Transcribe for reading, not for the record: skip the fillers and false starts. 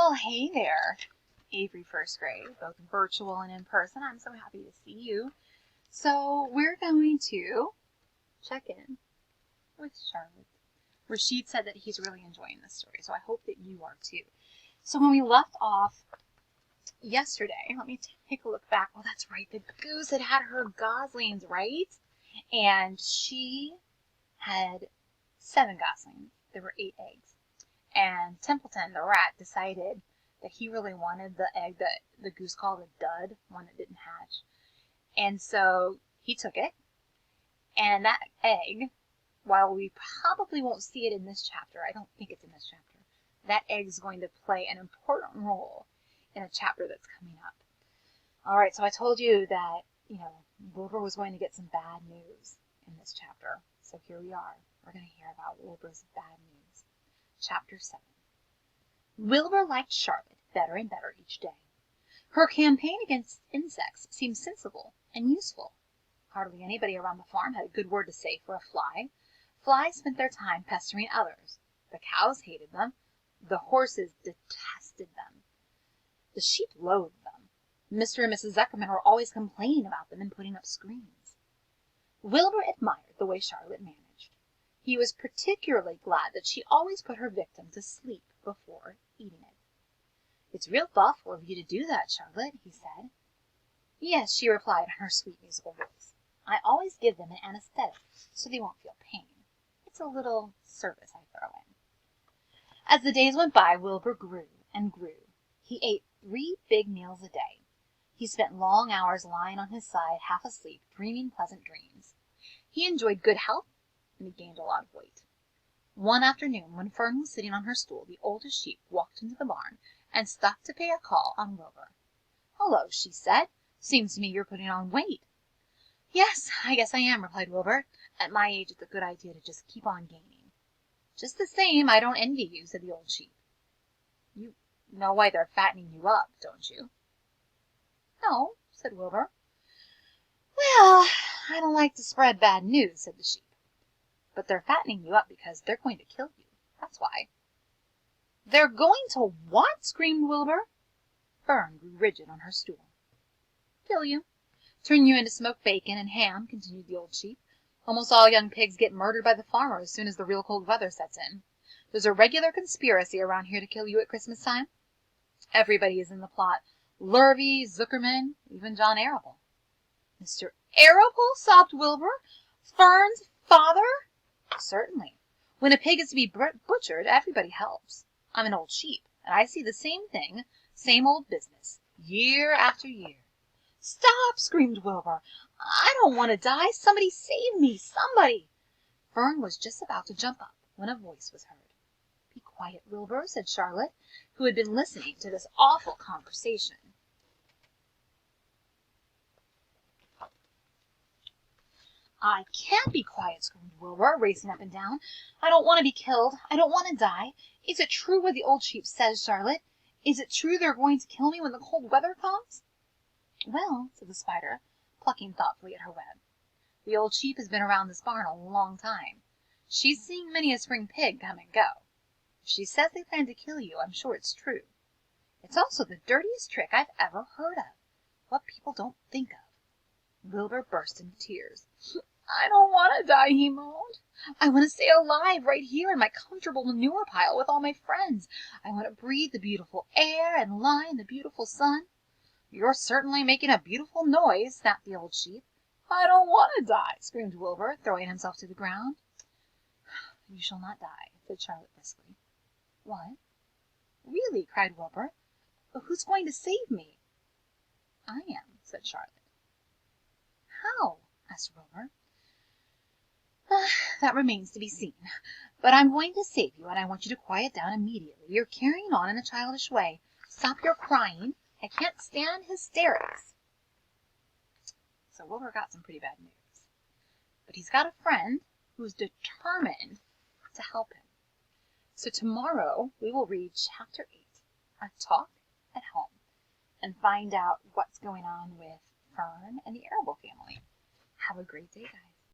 Well, hey there, Avery first grade, both virtual and in person. I'm so happy to see you. So we're going to check in with Charlotte. Rashid said that he's really enjoying this story, so I hope that you are too. So when we left off yesterday, let me take a look back. Oh, that's right, the goose had her goslings, right? And she had 7 goslings. There were 8 eggs. And Templeton, the rat, decided that he really wanted the egg that the goose called a dud, one that didn't hatch. And so he took it, and that egg, while we probably won't see it in this chapter, I don't think it's in this chapter, that egg's going to play an important role in a chapter that's coming up. All right, so I told you that, Wilbur was going to get some bad news in this chapter. So here we are. We're going to hear about Wilbur's bad news. Chapter 7. Wilbur liked Charlotte better and better each day. Her campaign against insects seemed sensible and useful. Hardly anybody around the farm had a good word to say for a fly. Flies spent their time pestering others. The cows hated them. The horses detested them. The sheep loathed them. Mr. and Mrs. Zuckerman were always complaining about them and putting up screens. Wilbur admired the way Charlotte managed. He was particularly glad that she always put her victim to sleep before eating it. "It's real thoughtful of you to do that, Charlotte," he said. "Yes," she replied in her sweet musical voice. "I always give them an anesthetic so they won't feel pain. It's a little service I throw in." As the days went by, Wilbur grew and grew. He ate 3 big meals a day. He spent long hours lying on his side, half asleep, dreaming pleasant dreams. He enjoyed good health, and he gained a lot of weight. One afternoon, when Fern was sitting on her stool, the oldest sheep walked into the barn and stopped to pay a call on Wilbur. "Hello," she said. "Seems to me you're putting on weight." "Yes, I guess I am," replied Wilbur. "At my age it's a good idea to just keep on gaining." "Just the same, I don't envy you," said the old sheep. "You know why they're fattening you up, don't you?" "No," said Wilbur. "Well, I don't like to spread bad news," said the sheep. "But they're fattening you up because they're going to kill you. That's why." "They're going to what?" screamed Wilbur. Fern grew rigid on her stool. "Kill you. Turn you into smoked bacon and ham," continued the old sheep. "Almost all young pigs get murdered by the farmer as soon as the real cold weather sets in. There's a regular conspiracy around here to kill you at Christmas time. Everybody is in the plot. Lurvy, Zuckerman, even John Arable." "Mr. Arable?" sobbed Wilbur. "Fern's father?" "Certainly. When a pig is to be butchered, everybody helps. I'm an old sheep, and I see the same thing, same old business, year after year." "Stop!" screamed Wilbur. "I don't want to die. Somebody save me, somebody!" Fern was just about to jump up when a voice was heard. "Be quiet, Wilbur," said Charlotte, who had been listening to this awful conversation. "I can't be quiet," screamed Wilbur, racing up and down. "I don't want to be killed. I don't want to die. Is it true what the old sheep says, Charlotte? Is it true they're going to kill me when the cold weather comes?" "Well," said the spider, plucking thoughtfully at her web, "the old sheep has been around this barn a long time. She's seen many a spring pig come and go. If she says they plan to kill you, I'm sure it's true. It's also the dirtiest trick I've ever heard of. What people don't think of." Wilbur burst into tears. "I don't want to die," he moaned. "I want to stay alive right here in my comfortable manure pile with all my friends. I want to breathe the beautiful air and lie in the beautiful sun." "You're certainly making a beautiful noise," snapped the old sheep. "I don't want to die," screamed Wilbur, throwing himself to the ground. "You shall not die," said Charlotte briskly. "What? Really?" cried Wilbur. "Who's going to save me?" "I am," said Charlotte. "How?" asked Wilbur. "That remains to be seen. But I'm going to save you, and I want you to quiet down immediately. You're carrying on in a childish way. Stop your crying. I can't stand hysterics." So Wilbur got some pretty bad news. But he's got a friend who's determined to help him. So tomorrow we will read Chapter 8, A Talk at Home, and find out what's going on with Fern and the Arable family. Have a great day, guys.